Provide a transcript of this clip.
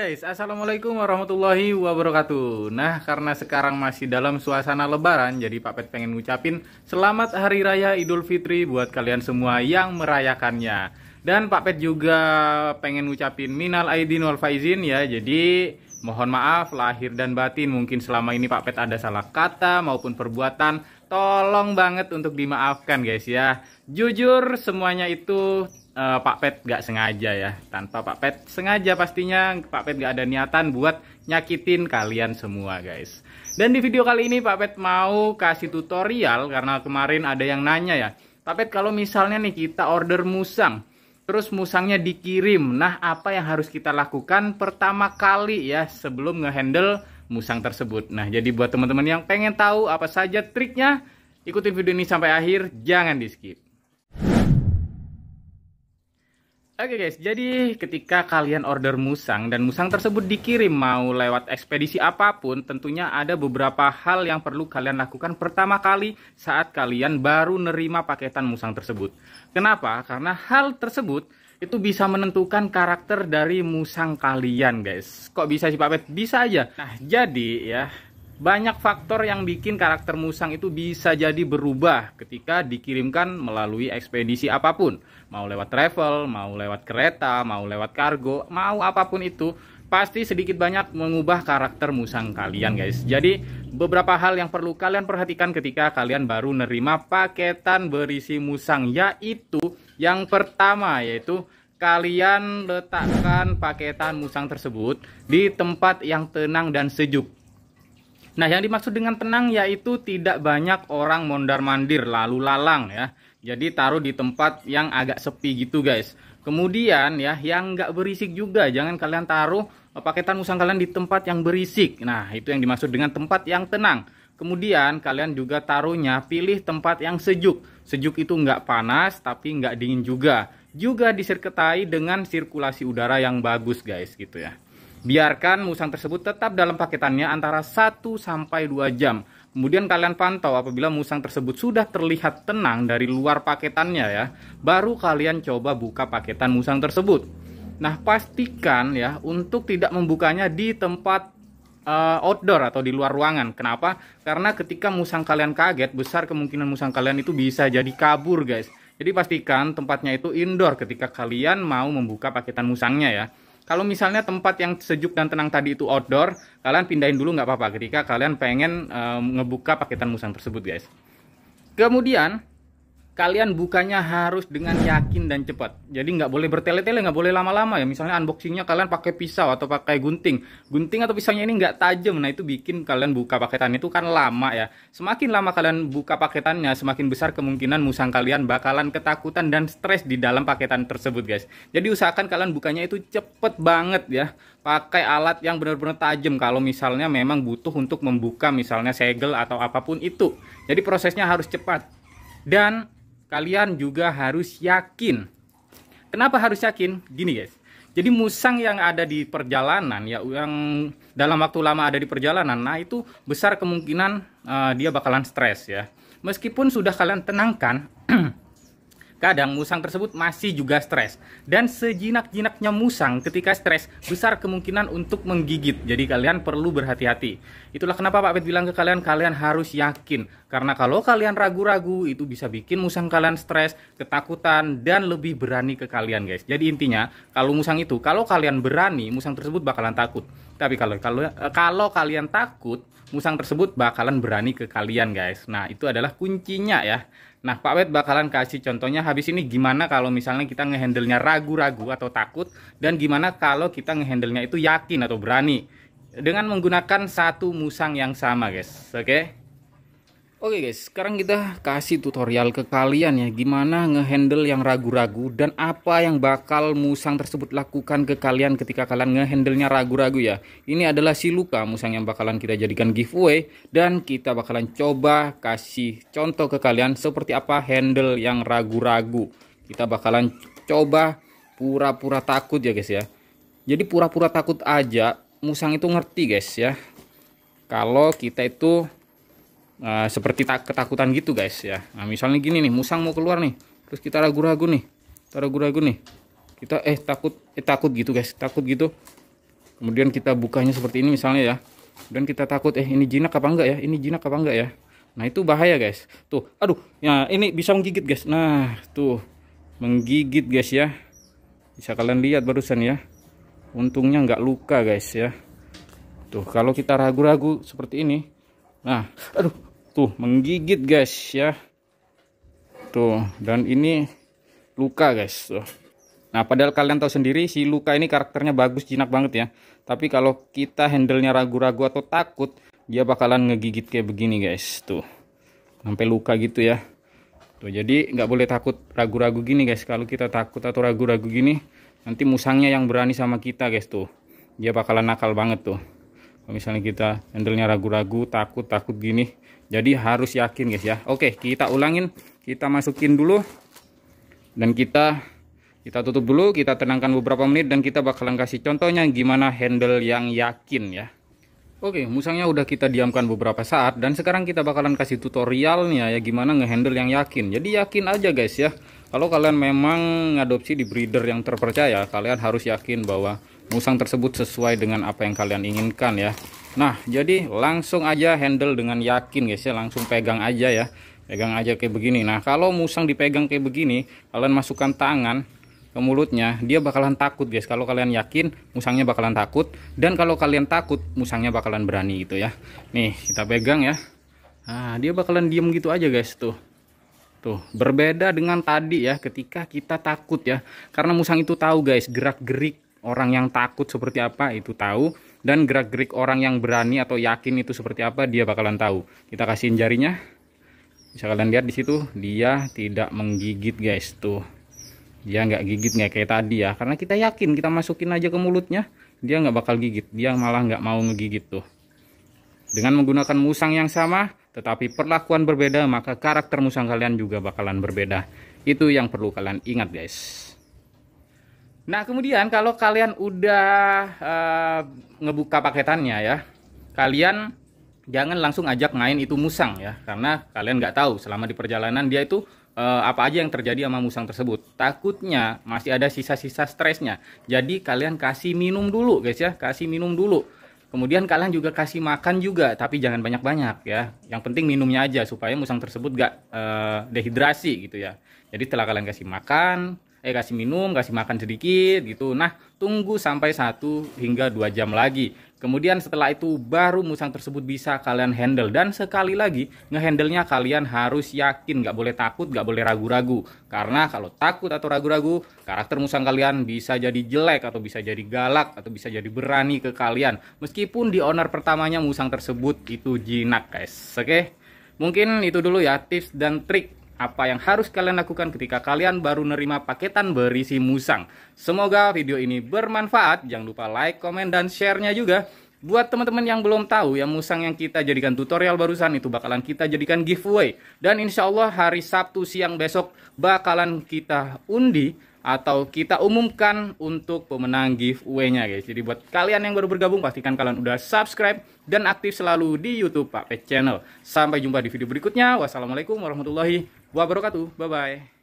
guys, assalamualaikum warahmatullahi wabarakatuh. Nah, karena sekarang masih dalam suasana lebaran, jadi Pak Pet pengen ngucapin selamat Hari Raya Idul Fitri buat kalian semua yang merayakannya. Dan Pak Pet juga pengen ngucapin minal aidin wal faizin ya. Jadi mohon maaf lahir dan batin, mungkin selama ini Pak Pet ada salah kata maupun perbuatan, tolong banget untuk dimaafkan guys ya. Jujur semuanya itu Pak Pet gak sengaja ya. Tanpa Pak Pet sengaja pastinya Pak Pet gak ada niatan buat nyakitin kalian semua guys. Dan di video kali ini Pak Pet mau kasih tutorial karena kemarin ada yang nanya ya, Pak Pet kalau misalnya nih kita order musang, terus musangnya dikirim, nah apa yang harus kita lakukan pertama kali ya sebelum ngehandle musang tersebut. Nah jadi buat teman-teman yang pengen tahu apa saja triknya, ikutin video ini sampai akhir, jangan di skip. Oke guys, jadi ketika kalian order musang dan musang tersebut dikirim mau lewat ekspedisi apapun, tentunya ada beberapa hal yang perlu kalian lakukan pertama kali saat kalian baru nerima paketan musang tersebut. Kenapa? Karena hal tersebut itu bisa menentukan karakter dari musang kalian guys. Kok bisa sih Pak Pet? Bisa aja. Nah jadi ya, banyak faktor yang bikin karakter musang itu bisa jadi berubah ketika dikirimkan melalui ekspedisi apapun. Mau lewat travel, mau lewat kereta, mau lewat kargo, mau apapun itu, pasti sedikit banyak mengubah karakter musang kalian guys. Jadi beberapa hal yang perlu kalian perhatikan ketika kalian baru nerima paketan berisi musang, yaitu yang pertama yaitu kalian letakkan paketan musang tersebut di tempat yang tenang dan sejuk. Nah, yang dimaksud dengan tenang yaitu tidak banyak orang mondar-mandir lalu lalang ya. Jadi taruh di tempat yang agak sepi gitu guys. Kemudian ya, yang nggak berisik juga, jangan kalian taruh paketan musang kalian di tempat yang berisik. Nah, itu yang dimaksud dengan tempat yang tenang. Kemudian kalian juga taruhnya pilih tempat yang sejuk. Sejuk itu nggak panas tapi nggak dingin juga. Juga disertai dengan sirkulasi udara yang bagus guys gitu ya. Biarkan musang tersebut tetap dalam paketannya antara 1-2 jam. Kemudian kalian pantau apabila musang tersebut sudah terlihat tenang dari luar paketannya ya, baru kalian coba buka paketan musang tersebut. Nah, pastikan ya untuk tidak membukanya di tempat outdoor atau di luar ruangan. Kenapa? Karena ketika musang kalian kaget, besar kemungkinan musang kalian itu bisa jadi kabur guys. Jadi pastikan tempatnya itu indoor ketika kalian mau membuka paketan musangnya ya. Kalau misalnya tempat yang sejuk dan tenang tadi itu outdoor, kalian pindahin dulu nggak apa-apa ketika kalian pengen ngebuka paketan musang tersebut guys. Kemudian kalian bukanya harus dengan yakin dan cepat. Jadi nggak boleh bertele-tele, nggak boleh lama-lama ya. Misalnya unboxingnya kalian pakai pisau atau pakai gunting. Gunting atau pisaunya ini nggak tajam, nah itu bikin kalian buka paketan itu kan lama ya. Semakin lama kalian buka paketannya, semakin besar kemungkinan musang kalian bakalan ketakutan dan stres di dalam paketan tersebut guys. Jadi usahakan kalian bukanya itu cepet banget ya. Pakai alat yang benar-benar tajam kalau misalnya memang butuh untuk membuka misalnya segel atau apapun itu. Jadi prosesnya harus cepat. Dan kalian juga harus yakin. Kenapa harus yakin? Gini guys. Jadi musang yang ada di perjalanan ya, yang dalam waktu lama ada di perjalanan, nah itu besar kemungkinan dia bakalan stres ya. Meskipun sudah kalian tenangkan, kadang musang tersebut masih juga stres. Dan sejinak-jinaknya musang ketika stres, besar kemungkinan untuk menggigit. Jadi kalian perlu berhati-hati. Itulah kenapa Pak Pet bilang ke kalian, kalian harus yakin. Karena kalau kalian ragu-ragu, itu bisa bikin musang kalian stres, ketakutan, dan lebih berani ke kalian guys. Jadi intinya, kalau musang itu, kalau kalian berani, musang tersebut bakalan takut. Tapi kalau kalian takut, musang tersebut bakalan berani ke kalian guys. Nah itu adalah kuncinya ya. Nah Pak Pet bakalan kasih contohnya habis ini gimana kalau misalnya kita ngehandle-nya ragu-ragu atau takut, dan gimana kalau kita ngehandle-nya itu yakin atau berani dengan menggunakan satu musang yang sama guys. Oke guys, sekarang kita kasih tutorial ke kalian ya, gimana ngehandle yang ragu-ragu dan apa yang bakal musang tersebut lakukan ke kalian ketika kalian ngehandle-nya ragu-ragu ya. Ini adalah si Luka, musang yang bakalan kita jadikan giveaway, dan kita bakalan coba kasih contoh ke kalian seperti apa handle yang ragu-ragu. Kita bakalan coba pura-pura takut ya guys ya. Jadi pura-pura takut aja musang itu ngerti guys ya, kalau kita itu seperti ketakutan gitu guys ya. Nah misalnya gini nih, musang mau keluar nih, terus kita ragu-ragu nih, kita takut gitu guys, takut gitu. Kemudian kita bukanya seperti ini misalnya ya. Dan kita takut ini jinak apa enggak ya? Ini jinak apa enggak ya? Nah, itu bahaya guys. Tuh, aduh, ya ini bisa menggigit guys. Nah, tuh menggigit guys ya. Bisa kalian lihat barusan ya. Untungnya nggak luka guys ya. Tuh, kalau kita ragu-ragu seperti ini. Nah, aduh, tuh menggigit guys ya. Tuh, dan ini luka guys. Tuh. Nah, padahal kalian tahu sendiri si luka ini karakternya bagus, jinak banget ya. Tapi kalau kita handle-nya ragu-ragu atau takut, dia bakalan ngegigit kayak begini guys. Tuh, sampai luka gitu ya. Tuh, jadi nggak boleh takut ragu-ragu gini guys. Kalau kita takut atau ragu-ragu gini, nanti musangnya yang berani sama kita guys. Tuh, dia bakalan nakal banget tuh. Kalau misalnya kita handle-nya ragu-ragu, takut gini, jadi harus yakin guys ya. Oke, kita ulangin, kita masukin dulu, dan kita tutup dulu, kita tenangkan beberapa menit, dan kita bakalan kasih contohnya gimana handle yang yakin ya. Oke, musangnya udah kita diamkan beberapa saat, dan sekarang kita bakalan kasih tutorialnya ya gimana ngehandle yang yakin. Jadi yakin aja guys ya. Kalau kalian memang ngadopsi di breeder yang terpercaya, kalian harus yakin bahwa musang tersebut sesuai dengan apa yang kalian inginkan ya. Nah, jadi langsung aja handle dengan yakin guys ya, langsung pegang aja ya. Pegang aja kayak begini. Nah, kalau musang dipegang kayak begini, kalian masukkan tangan ke mulutnya, dia bakalan takut guys. Kalau kalian yakin, musangnya bakalan takut, dan kalau kalian takut, musangnya bakalan berani gitu ya. Nih, kita pegang ya. Nah, dia bakalan diem gitu aja guys. Tuh, berbeda dengan tadi ya, ketika kita takut ya. Karena musang itu tahu guys, gerak-gerik orang yang takut seperti apa itu tahu, dan gerak-gerik orang yang berani atau yakin itu seperti apa dia bakalan tahu. Kita kasihin jarinya, bisa kalian lihat di situ, dia tidak menggigit guys. Tuh, dia nggak gigit nggak kayak tadi ya, karena kita yakin, kita masukin aja ke mulutnya, dia nggak bakal gigit, dia malah nggak mau ngegigit tuh. Dengan menggunakan musang yang sama tetapi perlakuan berbeda, maka karakter musang kalian juga bakalan berbeda. Itu yang perlu kalian ingat guys. Nah, kemudian kalau kalian udah ngebuka paketannya ya, kalian jangan langsung ajak main itu musang ya, karena kalian nggak tahu selama di perjalanan dia itu apa aja yang terjadi sama musang tersebut. Takutnya masih ada sisa-sisa stresnya. Jadi kalian kasih minum dulu guys ya, kasih minum dulu. Kemudian kalian juga kasih makan juga, tapi jangan banyak-banyak ya. Yang penting minumnya aja supaya musang tersebut gak dehidrasi gitu ya. Jadi setelah kalian kasih makan, kasih minum, kasih makan sedikit gitu. Nah, tunggu sampai 1 hingga 2 jam lagi. Kemudian setelah itu baru musang tersebut bisa kalian handle. Dan sekali lagi, ngehandle-nya kalian harus yakin, nggak boleh takut, nggak boleh ragu-ragu. Karena kalau takut atau ragu-ragu, karakter musang kalian bisa jadi jelek, atau bisa jadi galak, atau bisa jadi berani ke kalian. Meskipun di owner pertamanya musang tersebut itu jinak guys. Oke, mungkin itu dulu ya tips dan trik apa yang harus kalian lakukan ketika kalian baru nerima paketan berisi musang. Semoga video ini bermanfaat. Jangan lupa like, komen, dan share-nya juga. Buat teman-teman yang belum tahu ya, musang yang kita jadikan tutorial barusan itu bakalan kita jadikan giveaway. Dan insya Allah hari Sabtu siang besok bakalan kita undi atau kita umumkan untuk pemenang giveaway-nya guys. Jadi buat kalian yang baru bergabung, pastikan kalian udah subscribe dan aktif selalu di YouTube Pak Pet Channel. Sampai jumpa di video berikutnya. Wassalamualaikum warahmatullahi wabarakatuh. Bye-bye.